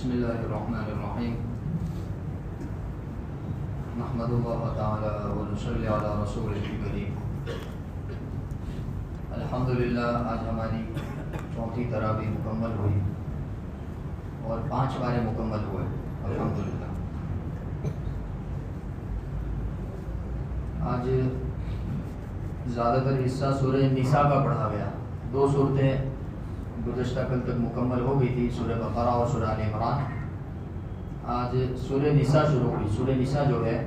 بسم اللہ الرحمن الرحیم نحمد اللہ تعالی ونصلی علی رسول کریم. الحمدللہ آج ہماری چوتھی تراویح مکمل ہوئی اور 5 بارے مکمل ہوئے الحمدللہ. آج زیادہ تر حصہ سورہ نساء کا پڑھا گیا. 2 صورتیں گزشتہ کل تک مکمل ہو گئی تھی، سورہ بقرہ اور سورہ آل عمران. آج سورہ نساء شروع ہوئی. سورہ نساء جو ہے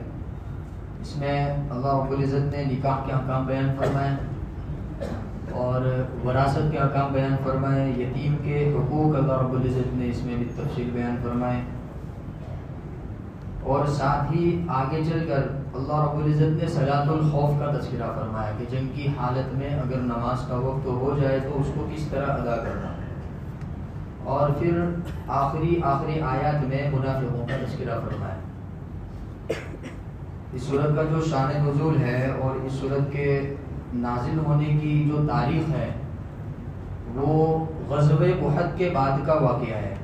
اس میں اللہ رب العزت نے نکاح کے احکام بیان فرمائے اور وراثت کے احکام بیان فرمائے. یتیم کے حقوق اللہ رب العزت نے اس میں بھی تفصیل بیان فرمائے اور ساتھ ہی آگے چل کر اللہ رب العزت نے صلاۃ الخوف کا تذکرہ فرمایا کہ جنگ کی حالت میں اگر نماز کا وقت ہو جائے تو اس کو کس طرح ادا کرنا ہے. اور پھر آخری آیات میں منافقوں کا تذکرہ فرمایا. اس سورت کا جو شان نزول ہے اور اس سورت کے نازل ہونے کی جو تاریخ ہے وہ غزوہ احد کے بعد کا واقعہ ہے،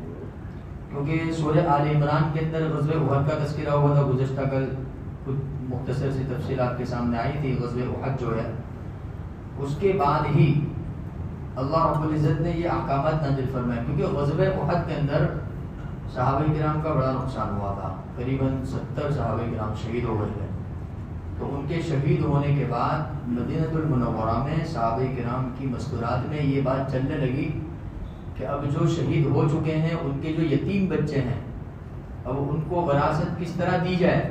کیونکہ سورہ آل عمران کے اندر غزوہ احد کا تذکرہ ہوا تھا. گزشتہ کل کچھ مختصر سی تفصیلات کے سامنے آئی تھی. غزوہ احد جو ہے اس کے بعد ہی اللہ رب العزت نے یہ احکامات نازل فرمائے، کیونکہ غزوہ احد کے اندر صحابہ کرام کا بڑا نقصان ہوا تھا. قریباً 70 صحابہ کرام شہید ہو گئے تھے. تو ان کے شہید ہونے کے بعد مدینہ المنورہ میں صحابہ کرام کی مذکورات میں یہ بات چلنے لگی کہ اب جو شہید ہو چکے ہیں ان کے جو یتیم بچے ہیں اب ان کو وراثت کس طرح دی جائے،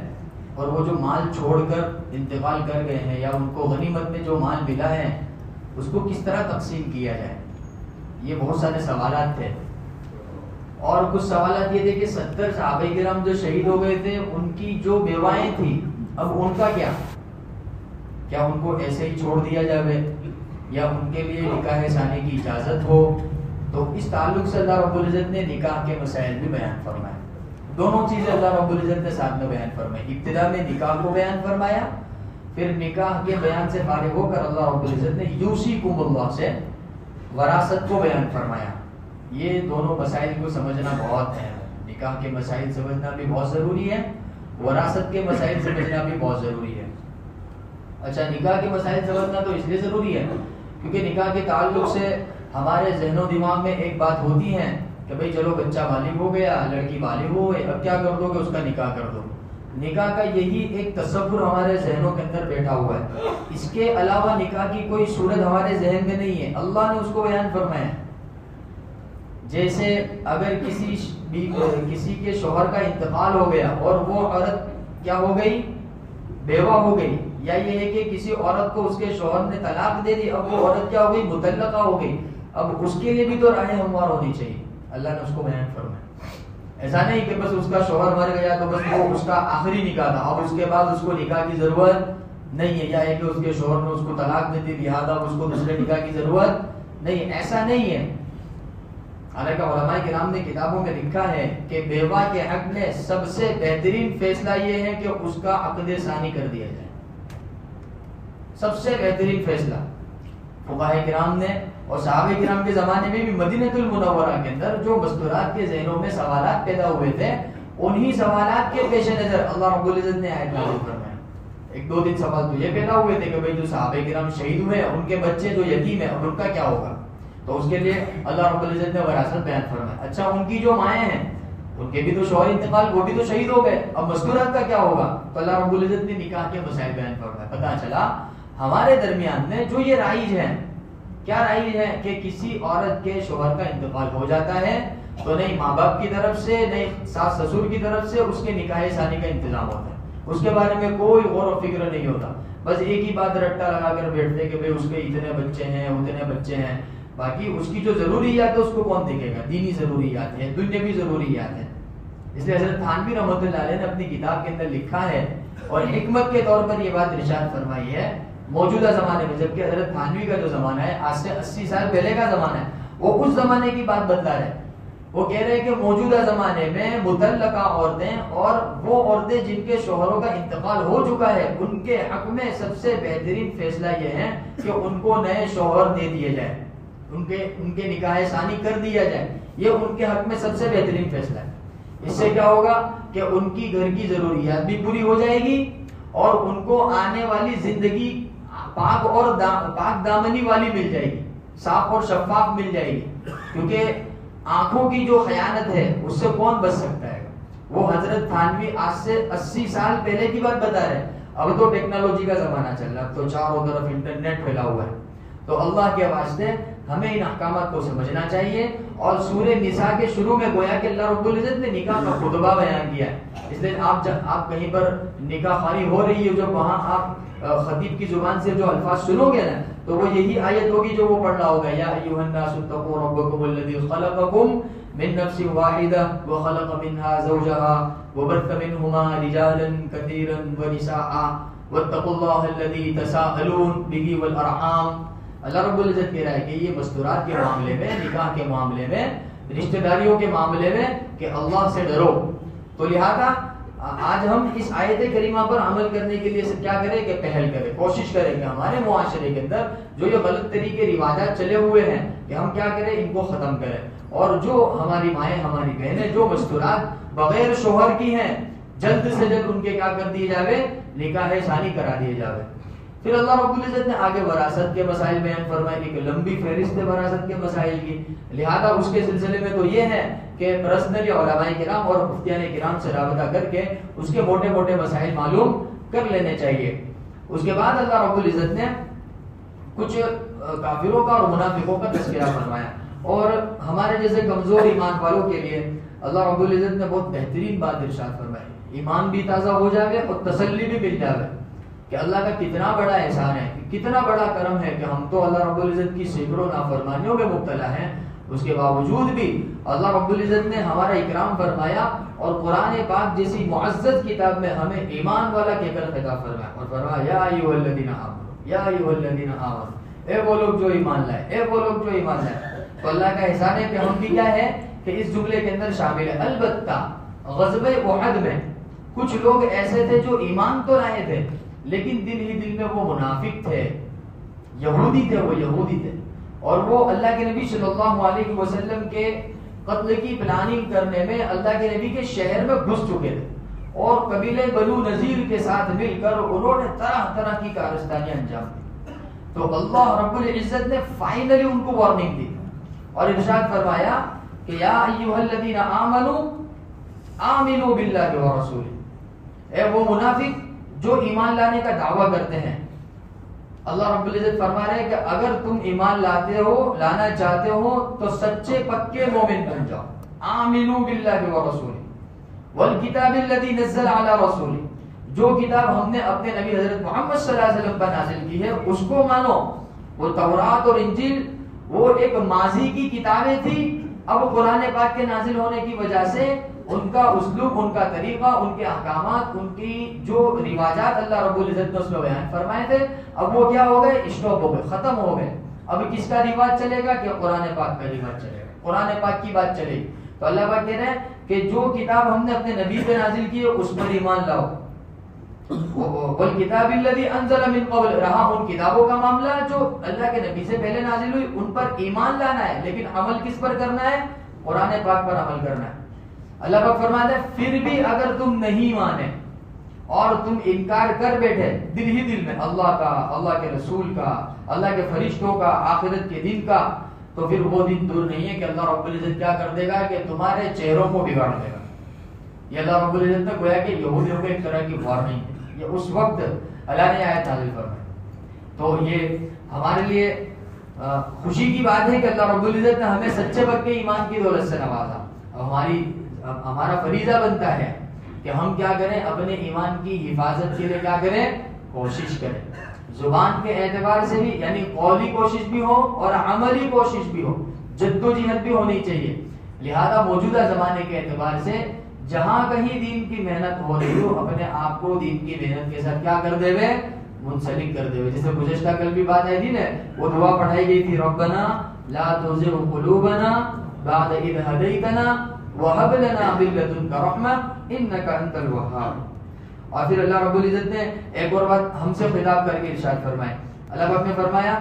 اور وہ جو مال چھوڑ کر انتقال کر گئے ہیں یا ان کو غنیمت میں جو مال ملا ہے اس کو کس طرح تقسیم کیا جائے. یہ بہت سارے سوالات تھے. اور کچھ سوالات یہ تھے کہ 70 صحابہ کرام جو شہید ہو گئے تھے ان کی جو بیوائیں تھیں اب ان کا کیا ان کو ایسے ہی چھوڑ دیا جائے یا ان کے لیے نکاح ثانی کی اجازت ہو. تو اس تعلق سے اللہ رب العزت نے نکاح کے مسائل بھی بیان فرمائے. دونوں چیزیں اللہ رب العزت نے ساتھ میں بیان فرمائی. ابتدا میں نکاح کو بیان فرمایا، پھر نکاح کے بیان سے فارغ ہو کر اللہ رب العزت نے یوصیکم اللہ سے وراثت کو بیان فرمایا. یہ دونوں مسائل کو سمجھنا بہت ہے. نکاح کے مسائل سمجھنا بھی بہت ضروری ہے، وراثت کے مسائل سمجھنا بھی بہت ضروری ہے. اچھا، نکاح کے مسائل سمجھنا تو اس لیے ضروری ہے کیونکہ نکاح کے تعلق سے ہمارے ذہن و دماغ میں ایک بات ہوتی ہے کہ بھئی چلو بچہ بالغ ہو گیا، لڑکی بالغ ہو گئی، اب کیا کر دو کہ اس کا نکاح کر دو. نکاح کا یہی ایک تصور ہمارے ذہنوں کے اندر بیٹھا ہوا ہے. اس کے علاوہ نکاح کی کوئی صورت ہمارے ذہن میں نہیں ہے. اللہ نے اس کو بیان فرمایا. جیسے اگر کسی کے شوہر کا انتقال ہو گیا اور وہ عورت کیا ہو گئی، بیوہ ہو گئی، یا یہ ہے کہ کسی عورت کو اس کے شوہر نے طلاق دے دی، اب وہ عورت کیا ہو گئی، مطلقہ ہو گئی. اب اس کے لیے بھی تو راہ ہموار ہونی چاہیے. اللہ نے اس کو بیان فرمایا. ایسا نہیں کہ بس اس کا شوہر مر گیا تو بس وہ اس کا آخری نکاح تھا، اب اس کے بعد اس کو نکاح کی ضرورت نہیں ہے، یا ہے کہ اس کے شوہر نے اس کو طلاق دے دی لہٰذا اس کو دوسرے نکاح کی ضرورت نہیں. ایسا نہیں ہے. حالانکہ علماء کرام نے کتابوں میں لکھا ہے کہ بیوہ کے حق میں سب سے بہترین فیصلہ یہ ہے کہ اس کا عقد ثانی کر دیا جائے. سب سے بہترین فیصلہ فقہاء کرام نے اور صحابہ کرام کے زمانے میں بھی مدینہ المنورہ کے اندر جو مستورات کے ذہنوں میں سوالات پیدا ہوئے تھے انہی سوالات کے پیش نظر اللہ رب العزت نے آیت نازل فرمایا. 1-2 دن سوال تو یہ پیدا ہوئے تھے کہ بھئی جو صحابہ کرام شہید ہوئے ان کے بچے جو یتیم ہیں اب ان کا کیا ہوگا. تو اس کے لیے اللہ رب العزت نے وراثت بیان فرمایا. اچھا، ان کی جو مائیں ہیں ان کے بھی تو شوہر انتقال، وہ بھی تو شہید ہو گئے، اب مستورات کا کیا ہوگا. تو اللہ رب العزت نے نکاح کے مسائل بیان فرمایا. پتہ چلا ہمارے درمیان میں جو یہ رائج ہے، کیا رائج ہے کہ کسی عورت کے شوہر کا انتقال ہو جاتا ہے تو نہیں ماں باپ کی طرف سے نہیں ساس سسر کی طرف سے اس کے نکاح ثانی کا انتظام ہوتا ہے. اس کے بارے میں کوئی غور و فکر نہیں ہوتا. بس ایک ہی بات رٹا لگا کر بیٹھتے کہ بھئی اس کے اتنے بچے ہیں اتنے بچے ہیں. باقی اس کی جو ضروریات ہے اس کو کون دیکھے گا. دینی ضروریات ہیں، دنیاوی ضروریات ہیں. اس لیے حضرت تھانوی رحمۃ اللہ علیہ نے اپنی کتاب کے اندر لکھا ہے اور حکمت کے طور پر یہ بات ارشاد فرمائی ہے. موجودہ زمانے میں، جبکہ حضرت تھانوی کا جو زمانہ ہے آج سے 80 سال پہلے کا زمانہ ہے، وہ اس زمانے کی بات بتلا رہے. وہ کہہ رہے ہیں کہ موجودہ زمانے میں مطلقہ عورتیں اور وہ عورتیں جن کے شوہروں کا انتقال ہو چکا ہے ان کے حق میں سب سے بہترین فیصلہ یہ ہے کہ ان کو نئے شوہر دے دیے جائیں، ان کے نکاح ثانی کر دیا جائے. یہ ان کے حق میں سب سے بہترین فیصلہ ہے. اس سے کیا ہوگا کہ ان کی گھر کی ضروریات بھی پوری ہو جائے گی اور ان کو آنے والی زندگی پاک اور پاک دامنی والی مل جائے گی، صاف اور شفاف مل جائے گی. کیونکہ آنکھوں کی جو خیانت ہے اس سے کون بچ سکتا ہے؟ وہ حضرت تھانوی آج سے 80 سال پہلے کی بات بتا رہے ہیں. اب تو ٹیکنالوجی کا زمانہ چل رہا ہے، اب تو چاروں طرف انٹرنیٹ پھیلا ہوا ہے. تو اللہ کے واسطے ہمیں ان احکامات کو سمجھنا چاہیے. اور سورہ نساء کے شروع میں گویا کہ اللہ رب العزت نے نکاح کا خطبہ بیان کیا ہے. اس لیے آپ کہیں پر نکاح خوانی ہو رہی ہے، جب وہاں آپ خطیب کی زبان سے جو الفاظ سنو گے نا تو وہ یہی آیت ہوگی جو وہ پڑھ رہا ہوگا، یا ایھا الناس اتقوا ربکم الذی خلقکم من نفس واحدہ وخلق منها زوجها وبث منهما رجالا كثيرا ونساء واتقوا الله الذي تساءلون به والارحام. اللہ رب العزت کہہ رہا ہے کہ یہ مستورات کے معاملے میں، نکاح کے معاملے میں، رشتہ داریوں کے معاملے میں کہ اللہ سے ڈرو. تو لہذا آج ہم اس آیت کریمہ پر عمل کرنے کے لیے کیا کریں کہ پہل کریں، کوشش کریں کہ ہمارے معاشرے کے اندر جو یہ غلط طریقے رواجات چلے ہوئے ہیں کہ ہم کیا کریں، ان کو ختم کریں. اور جو ہماری مائیں، ہماری بہنیں جو مستورات بغیر شوہر کی ہیں، جلد سے جلد ان کے کیا کر دیے جاوے، نکاح ثانی کرا دیے جاوے. پھر اللہ رب العزت نے آگے وراثت کے مسائل بیان فرمائے، ایک لمبی فہرست ہے وراثت کے مسائل کی. لہذا اس کے سلسلے میں تو یہ ہے کہ پرسنلی علماء کرام اور مفتیان کرام سے رابطہ کر کے اس کے موٹے موٹے مسائل معلوم کر لینے چاہیے. اس کے بعد اللہ رب العزت نے کچھ کافروں کا اور منافقوں کا تذکرہ فرمایا. اور ہمارے جیسے کمزور ایمان والوں کے لیے اللہ رب العزت نے بہت بہترین بات ارشاد فرمائی. ایمان بھی تازہ ہو جاوے اور تسلی بھی مل جاوے کہ اللہ کا کتنا بڑا احسان ہے، کتنا بڑا کرم ہے کہ ہم تو اللہ رب العزت کی سینکڑوں نافرمانیوں میں مبتلا ہیں، اس کے باوجود بھی اللہ رب العزت نے ہمارا اکرام فرمایا اور قرآن پاک جیسی معزز کتاب میں ہمیں ایمان والا کہہ کر خطاب فرمایا اور فرمایا یا ایھا الذین آمنوا، یا ایھا الذین آمنوا، اے وہ لوگ جو ایمان لائے، اے وہ لوگ جو ایمان لائے. تو اللہ کا احسان ہے کہ ہم بھی کیا ہے کہ اس جملے کے اندر شامل ہے. البتہ غزوہ احد میں کچھ لوگ ایسے تھے جو ایمان تو لائے تھے لیکن دل ہی دل میں وہ منافق تھے، یہودی تھے، وہ یہودی تھے. اور وہ اللہ کے نبی صلی اللہ علیہ وسلم کے قتل کی پلاننگ کرنے میں اللہ کے نبی کے شہر میں گھس چکے تھے اور قبیلے بنو نذیر کے ساتھ مل کر انہوں نے طرح طرح کی کارستانیاں انجام دی. تو اللہ رب العزت نے فائنلی ان کو وارننگ دی اور ارشاد فرمایا کہ یا ایھا الذین آمنوا آمنوا باللہ ورسولہ. اے وہ منافق جو ایمان لانے کا دعویٰ کرتے ہیں، اللہ رب العزت فرما رہے ہیں کہ اگر تم ایمان لاتے ہو، لانا چاہتے ہو تو سچے پکے مومن بن جاؤ. آمنوا باللہ ورسولہ والکتاب الذی نزل علی رسولہ. جو کتاب ہم نے اپنے نبی حضرت محمد صلی اللہ علیہ وسلم پر نازل کی ہے اس کو مانو. وہ تورات اور انجیل وہ ایک ماضی کی کتابیں تھی، اب قرآن پاک کے نازل ہونے کی وجہ سے ان کا اسلوب، ان کا طریقہ، ان کے احکامات، ان کی جو رواجات اللہ رب العزت نے اس میں بیان فرمائے تھے اب وہ کیا ہو گئے، اسٹاپ ہو گئے، ختم ہو گئے. اب کس کا رواج چلے گا کہ قرآن پاک کا رواج چلے گا، قرآن پاک کی بات چلے گی. تو اللہ پاک کہہ رہے ہیں کہ جو کتاب ہم نے اپنے نبی پہ نازل کی ہے اس پر ایمان لاؤ. والکتاب الذی انزل من قبل، رہا ان کتابوں کا معاملہ جو اللہ کے نبی سے پہلے نازل ہوئی ان پر ایمان لانا ہے، لیکن عمل کس پر کرنا ہے، قرآن پاک پر عمل کرنا ہے. اللہ پاک فرماتا ہے پھر بھی اگر تم نہیں مانے اور تم انکار کر بیٹھے دل ہی دل میں اللہ کا، اللہ کے رسول کا، اللہ کے فرشتوں کا، آخرت کے دن کا، تو پھر وہ دن دور نہیں ہے کہ اللہ رب العزت کیا کر دے گا کہ تمہارے چہروں کو بگاڑ دے گا. یہ اللہ رب العزت نے گویا کہ یہودیوں کو ایک طرح کی وارننگ ہے. یہ اس وقت اللہ نے آیت نازل فرمائی. تو یہ ہمارے لیے خوشی کی بات ہے کہ اللہ رب العزت نے ہمیں سچے پکے ایمان کی دولت سے نوازا. ہمارا فریضہ بنتا ہے کہ ہم کیا کریں، اپنے ایمان کی حفاظت کے لیے کیا کریں، کوشش کریں. زبان کے اعتبار سے بھی یعنی قولی کوشش بھی ہو اور عملی کوشش بھی ہو، جدوجہد بھی ہونی چاہیے. لہذا موجودہ زمانے کے اعتبار سے جہاں کہیں دین کی محنت ہو رہی ہو اپنے آپ کو دین کی محنت کے ساتھ کیا کر دے وے، منسلک کر دے وے. جیسے گزشتہ کل بھی بات آئی تھی نا، وہ دعا پڑھائی گئی تھی ربنا لا تزغ قلوبنا بعد اذ ہدیتنا وَهَبْ لَنَا مِن لَّدُنكَ رَحْمَةً إِنَّكَ أَنتَ الْوَهَّابُ. اور پھر اللہ رب العزت نے ایک اور بات ہم سے خطاب کر کے ارشاد فرمائے. اللہ پاک نے فرمایا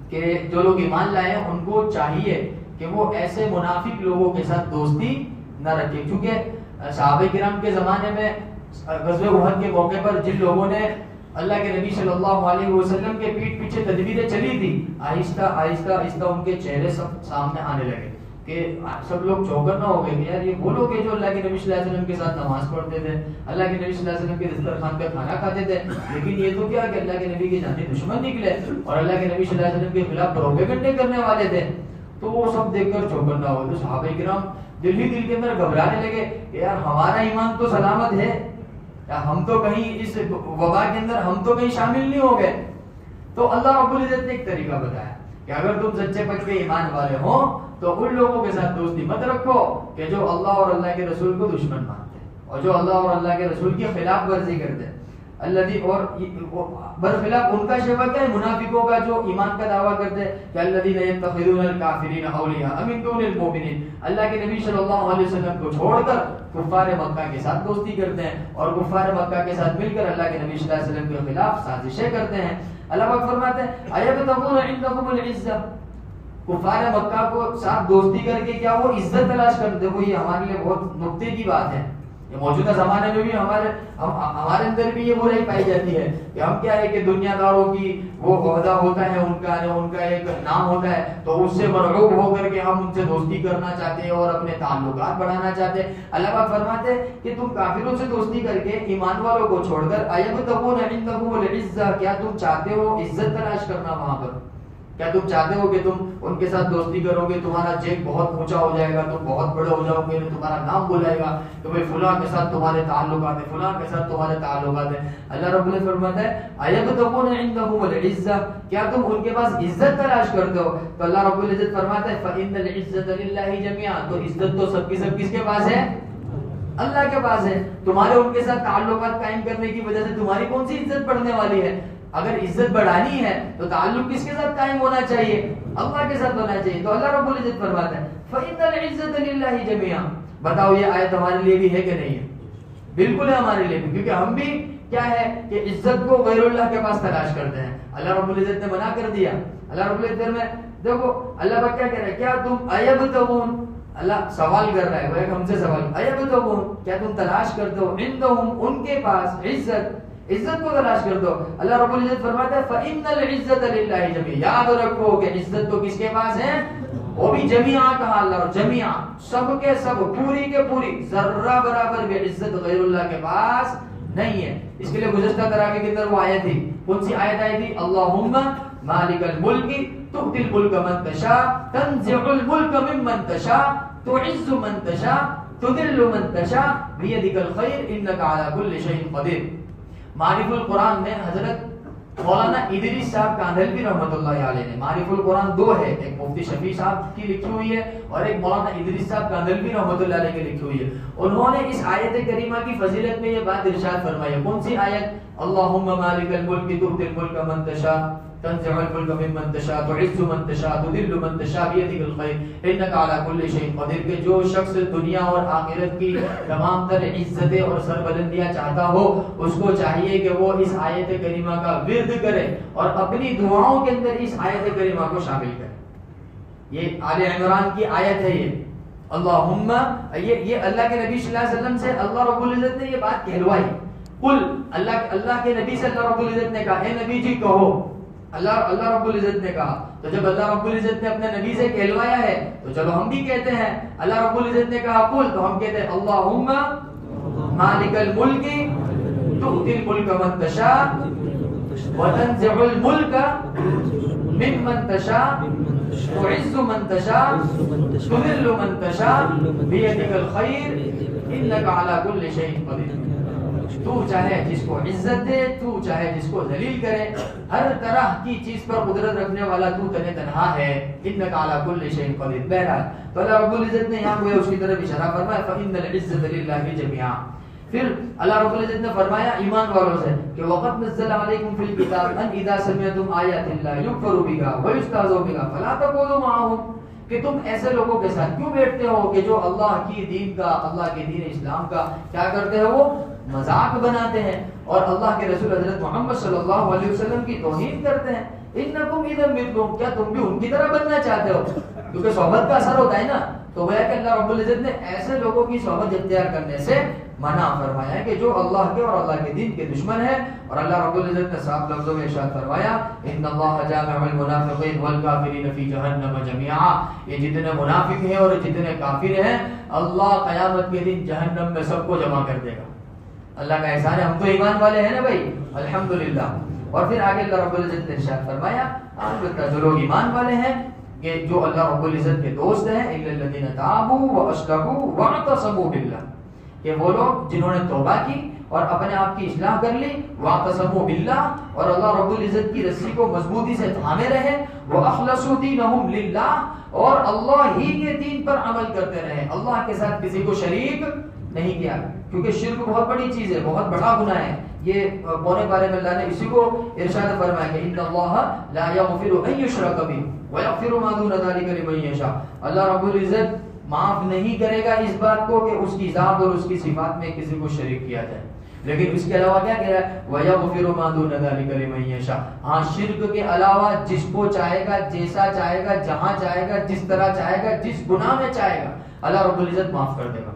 کہ جو لوگ ایمان لائے ہیں ان کو چاہیے کہ وہ ایسے منافق لوگوں کے ساتھ دوستی نہ رکھے، کیونکہ صحابہ کرام کے زمانے میں غزوہ احد کے موقع پر جن لوگوں نے اللہ کے نبی صلی اللہ علیہ وسلم کے پیٹھ پیچھے تدبیریں چلی تھی، آہستہ آہستہ آہستہ ان کے چہرے سب سامنے آنے لگے کہ سب لوگ چوکر نہ ہو گئے کہ یار یہ وہ لوگ ہیں جو اللہ کے نبی صلی اللہ علیہ وسلم کے ساتھ نماز پڑھتے تھے، اللہ کے نبی صلی اللہ علیہ وسلم کے دسترخوان پہ کھانا کھاتے تھے، لیکن یہ تو کیا کہ اللہ کے نبی کے جانی دشمن نکلے اور اللہ کے نبی صلی اللہ علیہ وسلم کے خلاف پروپیگنڈے کرنے والے تھے۔ تو وہ سب دیکھ کر چوکر نہ ہوئے، تو صحابہ کرام دل ہی دل کے اندر گھبرانے لگے کہ یار ہمارا ایمان تو سلامت ہے، ہم تو کہیں اس وبا کے اندر ہم تو کہیں شامل نہیں ہو گئے۔ تو اللہ رب العزت نے ایک طریقہ بتایا کہ اگر تم سچے پکے ایمان والے ہو تو ان لوگوں کے ساتھ دوستی مت رکھو کہ جو اللہ اور اللہ کے رسول کو دشمن مانتے ہیں اور جو اللہ اور اللہ کے رسول کی خلاف ورزی کرتے ہیں۔ الذی اور برخلاف ان کا شیوا کیا ہے؟ منافقوں کا جو ایمان کا دعویٰ کرتے ہیں کہ الذین یتخذون الکافرین اولیاء من دون المؤمنین، اللہ کے نبی صلی اللہ علیہ وسلم کو چھوڑ کر کفار مکہ کے ساتھ دوستی کرتے ہیں اور کفار مکہ کے ساتھ مل کر اللہ کے نبی صلی اللہ علیہ وسلم کے خلاف سازشیں کرتے ہیں۔ اللہ پاک فرماتے ہیں ایبتغون عندکم العزہ، کفار مکہ کو ساتھ دوستی کر کے کیا وہ عزت تلاش کرتے؟ دیکھو یہ ہمارے لیے بہت نقطے کی بات ہے، موجودہ زمانے میں بھی ہمارے اندر بھی یہ برائی پائی جاتی ہے کہ ہم کیا ہے کہ دنیا داروں کی وہ عہدہ ہوتا ہے، ان کا ایک نام ہوتا ہے، تو اس سے مرعوب ہو کر کے ہم ان سے دوستی کرنا چاہتے ہیں اور اپنے تعلقات بڑھانا چاہتے ہیں۔ اللہ پاک فرماتے ہیں کہ تم کافروں سے دوستی کر کے ایمان والوں کو چھوڑ کر ایبتغون عندکم العزہ، کیا تم چاہتے ہو عزت تلاش کرنا وہاں پر؟ کیا تم چاہتے ہو کہ تم ان کے ساتھ دوستی کرو گے تمہارا جیب بہت اونچا ہو جائے گا، تم بہت بڑے ہو جاؤ گے، تمہارا نام بلائے گا کہ بھائی فلاں کے ساتھ تمہارے تعلقات ہیں، فلاں کے ساتھ تمہارے تعلقات ہیں۔ اللہ رب العزت فرماتا ہے ایبتغون عندهم العزہ، کیا تم ان کے پاس عزت تلاش کرتے ہو؟ تو اللہ رب العزت فرماتا ہے فإن العزة للہ جميعا، تو عزت تو سب کی سب کس کے پاس ہے؟ اللہ کے پاس ہے۔ تمہارے ان کے ساتھ تعلقات قائم کرنے کی وجہ سے تمہاری کون سی عزت بڑھنے والی ہے؟ اگر عزت بڑھانی ہے تو تعلق کس کے ساتھ قائم ہونا چاہیے؟ اللہ کے ساتھ ہونا چاہیے۔ تو اللہ رب العزت فرماتا ہے فإن العزة للہ جميعا۔ بتاؤ یہ آیت ہمارے لیے بھی ہے کہ نہیں ہے؟ بالکل ہے ہمارے لیے بھی، کیونکہ ہم بھی کیا ہے کہ عزت کو غیر اللہ کے پاس تلاش کرتے ہیں۔ اللہ رب العزت نے منع کر دیا۔ اللہ رب العزت میں دیکھو اللہ پاک کیا کہہ رہا ہے، کیا تم ایبتغون، اللہ سوال کر رہا ہے، وہ ایک ہم سے سوال، ایبتغون کیا تم تلاش کرتے ہو، عندهم ان کے پاس عزت کو تلاش کر دو۔ اللہ رب العزت فرماتا ہے فإن العزة للہ جميعا، یاد رکھو کہ عزت تو کس کے پاس ہے؟ وہ بھی جمیعا کہا اللہ، جمیعا سب کے سب، پوری کے پوری، ذرہ برابر بھی عزت غیر اللہ کے پاس نہیں ہے۔ اس کے لیے گزشتہ تراویح کے اندر وہ آیت تھی، کون سی آیت آئی تھی؟ اللہم مالک الملک تؤتی الملک من تشاء تنزع الملک ممن تشاء تعز من تشاء تذل من تشاء بیدک الخیر انک علی کل شیء قدیر۔ معرف القرآن میں حضرت مولانا ادریس صاحب کاندھلوی رحمۃ اللہ علیہ نے، معرف القرآن دو ہے، ایک مفتی شفیع صاحب کی لکھی ہوئی ہے اور ایک مولانا ادریس صاحب کاندھلوی رحمۃ اللہ علیہ کی لکھی ہوئی ہے۔ انہوں نے اس آیت کریمہ کی فضیلت میں یہ بات ارشاد فرمائی ہے، کون سی آیت؟ اللہم مالک الملک تؤتی الملک من تشاء تنزع الملک ممن تشاء تعز من تشاء تذل من تشاء بیدک الخیر انک علی کل شیء قدیر، کہ جو شخص دنیا اور آخرت کی تمام تر عزتیں اور سربلندیاں چاہتا ہو اس کو چاہیے کہ وہ اس آیت کریمہ کا ورد کرے اور اپنی دعاؤں کے اندر اس آیت کریمہ کو شامل کرے۔ یہ آل عمران کی آیت ہے، یہ اللہم، یہ اللہ کے نبی صلی اللہ علیہ وسلم سے اللہ رب العزت نے یہ بات کہلوائی۔ قل، اللہ کے نبی سے اللہ رب العزت نے کہا اے نبی جی کہو، اللہ رب العزت نے کہا، تو جب اللہ رب العزت نے اپنے نبی سے کہلوایا ہے تو چلو ہم بھی کہتے ہیں، اللہ رب العزت نے کہا قل، تو ہم کہتے ہیں اللہم مالک الملک تؤتی الملک من تشاء وتنزع الملک ممن تشاء تعز من تشاء تذل من تشاء بیدک الخیر انک علی کل شیء قدیر۔ تو چاہے جس کو عزت دے، تو چاہے جس کو ذلیل کرے، ہر طرح کی چیز پر قدرت رکھنے والا تو تنہا ہے، انک علی کل شیء قدیر۔ بہرحال تو اللہ رب العزت نے یہاں کوئی اس کی طرف اشارہ فرمایا فإن العزة للہ جميعا۔ پھر اللہ رب العزت نے فرمایا ایمان والوں سے کہ وقد نزل علیکم فی الکتاب ان اذا سمعتم آیات اللہ یکفر بها ویستہزأ بها فلا تقعدوا معهم، کہ تم ایسے لوگوں کے ساتھ کیوں بیٹھتے ہو کہ جو اللہ کی دین کا، اللہ کے دین اسلام کا کیا کرتے ہیں، وہ مذاق بناتے ہیں اور اللہ کے رسول حضرت محمد صلی اللہ علیہ وسلم کی توہین کرتے ہیں۔ انکم اذا مثلهم، کیا تم بھی ان کی طرح بننا چاہتے ہو؟ کیونکہ صحبت کا اثر ہوتا ہے نا، تو گویا کہ اللہ رب العزت نے ایسے لوگوں کی صحبت اختیار کرنے سے منع فرمایا ہے کہ جو اللہ کے اور اللہ کے دین کے دشمن ہیں. اور اللہ رب العزت نے صاف لفظوں میں ارشاد فرمایا ان اللہ جامع المنافقین والکافرین فی جہنم جميعا. یہ جتنے منافق ہیں اور جتنے کافر ہیں اللہ قیامت کے دن جہنم میں سب کو جمع کر دے گا. اللہ کا احسان ہے, ہم تو ایمان والے ہیں نا بھائی, الحمدللہ. اور پھر آگے اللہ رب العزت نے ارشاد فرمایا البتہ جو لوگ ایمان والے ہیں کہ جو اللہ رب العزت کے دوست ہیں الا الذین تابوا واصلحوا واعتصموا باللہ, کہ وہ لوگ جنہوں نے توبہ کی اور اپنے آپ کی اصلاح کر لی, واعتصموا باللہ, اور اللہ رب العزت کی رسی کو مضبوطی سے تھامے رہے, واخلصوا دینہم للہ, اور اللہ ہی کے دین پر عمل کرتے رہے, اللہ کے ساتھ کسی کو شریک نہیں کیا. کیونکہ شرک بہت بڑی چیز ہے, بہت بڑا گناہ ہے. یہ پونے بارے میں اللہ نے اسی کو ارشاد فرمایا کہ ان اللہ لا یغفر ان یشرک بہ ویغفر ما دون ذلک لمن یشاء. اللہ رب العزت معاف نہیں کرے گا اس بات کو کہ اس کی ذات اور اس کی صفات میں کسی کو شریک کیا جائے, لیکن اس کے علاوہ کیا کہہ رہا ہے ویغفر ما دون ذلک لمن یشاء. ہاں شرک کے علاوہ جس کو چاہے گا, جیسا چاہے گا, جہاں چاہے گا, جس طرح چاہے گا, جس گناہ میں چاہے گا, اللہ رب العزت معاف کر دے گا.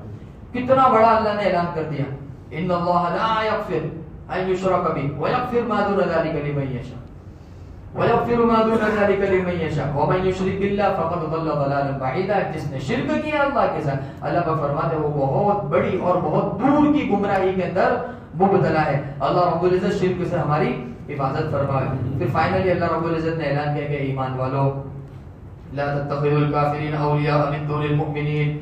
کتنا بڑا اللہ نے اعلان کر دیا, ان اللہ لا یغفر ان یشرک بہ ویغفر ما دون ذلک لمن یشاء ویغفر ما دون ذلک لمن یشاء ومن یشرک باللہ فقد ضل ضلالا بعیدا. جس نے شرک کیا اللہ کے ساتھ, اللہ پر فرماتے وہ بہت بڑی اور بہت دور کی گمراہی کے اندر مبتلا ہے. اللہ رب العزت شرک سے ہماری حفاظت فرمائے. پھر فائنلی اللہ رب العزت نے اعلان کیا کہ ایمان والو لا تتخذوا الکافرین اولیاء من دون المؤمنین.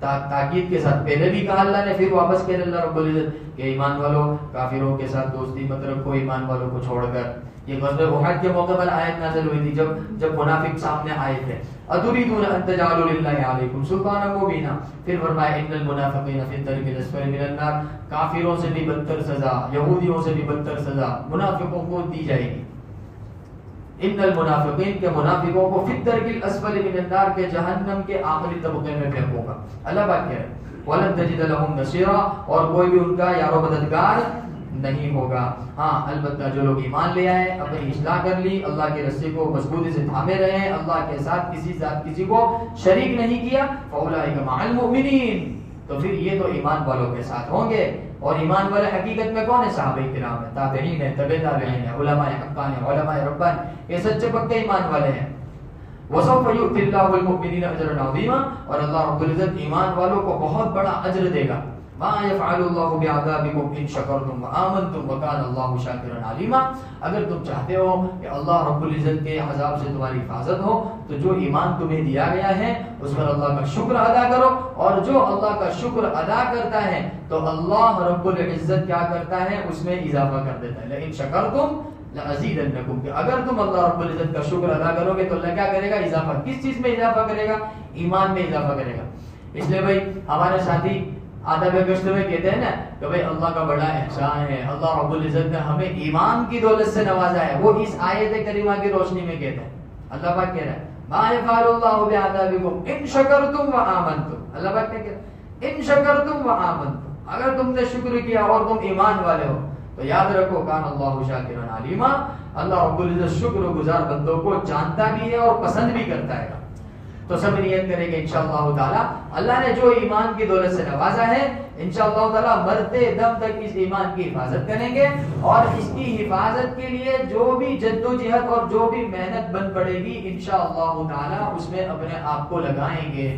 تاکید کے ساتھ پہلے بھی کہا اللہ نے, پھر واپس کہا اللہ رب العزت کہ ایمان والو کافروں کے ساتھ دوستی مت رکھو ایمان والوں کو چھوڑ کر. یہ غزوہ احد کے موقع پر آیت نازل ہوئی تھی جب منافق سامنے آئے تھے. اتريدون ان تجعلوا لله عليكم سلطانا مبینا. پھر فرمایا ان المنافقین فی الدرک الاسفل من النار. کافروں سے بھی بدتر سزا, یہودیوں سے بھی بدتر سزا منافقوں کو دی جائے گی. ان المنافقین کے منافقوں کو فی الدرک الاسفل من النار کے جہنم کے آخری طبقے میں پھینکوں گا. اللہ پاک کہہ رہے ہیں ولن تجد لهم نصیرا, اور کوئی بھی ان کا یار و مددگار نہیں ہوگا. ہاں البتہ جو لوگ ایمان لے آئے, اپنی اصلاح کر لی, اللہ کے رستے کو مضبوطی سے تھامے رہے, اللہ کے ساتھ کسی کو شریک نہیں کیا, فاولئک مع المؤمنین, تو پھر یہ تو ایمان والوں کے ساتھ ہوں گے. اور ایمان والے حقیقت میں کون ہے؟ صحابہ کرام ہیں, تابعین ہیں, تبع تابعین ہیں, علماء حقان ہیں, علماء ربان, یہ سچے پکے ایمان والے ہیں. وسوف یؤتی اللہ المؤمنین اجرا عظیما, اور اللہ رب العزت ایمان والوں کو بہت بڑا اجر دے گا. ما يفعل الله بعذابكم ان شكرتم وآمنتم وكان الله شاكرا عليما. اگر تم چاہتے ہو کہ اللہ رب العزت کے عذاب سے تمہاری حفاظت ہو تو جو ایمان تمہیں دیا گیا ہے اس پر اللہ کا شکر ادا کرو, اور جو اللہ کا شکر ادا کرتا ہے تو اللہ رب العزت کیا کرتا ہے, اس میں اضافہ کر دیتا ہے. لیکن شکرتم لازیدنکم, کہ اگر تم اللہ رب العزت کا شکر ادا کرو گے تو اللہ کیا کرے گا؟ اضافہ. کس چیز میں اضافہ کرے گا؟ ایمان میں اضافہ کرے گا. اس لیے بھائی ہمارے ساتھی آداب گشت میں کہتے ہیں نا کہ بھائی اللہ کا بڑا احسان ہے, اللہ رب العزت نے ہمیں ایمان کی دولت سے نوازا ہے. وہ اس آیت کریمہ کی روشنی میں کہتے ہیں. اللہ پاک کہہ رہا ہے ما يفعل الله بعذابكم ان شکرتم وآمنتم. اللہ پاک کہہ رہا ہے ان شکرتم وآمنتم, اگر تم نے شکر کیا اور تم ایمان والے ہو تو یاد رکھو کان اللہ شاکرا علیما, اللہ رب العزت شکر گزار بندوں کو جانتا بھی ہے اور پسند بھی کرتا ہے. تو سب نیت کریں گے انشاءاللہ تعالی. اللہ نے جو ایمان کی دولت سے نوازا ہے انشاءاللہ تعالی مرتے دم تک اس ایمان کی حفاظت کریں گے, اور اس کی حفاظت کے لیے جو بھی جدوجہد اور جو بھی محنت بن پڑے گی انشاءاللہ تعالی اس میں اپنے آپ کو لگائیں گے.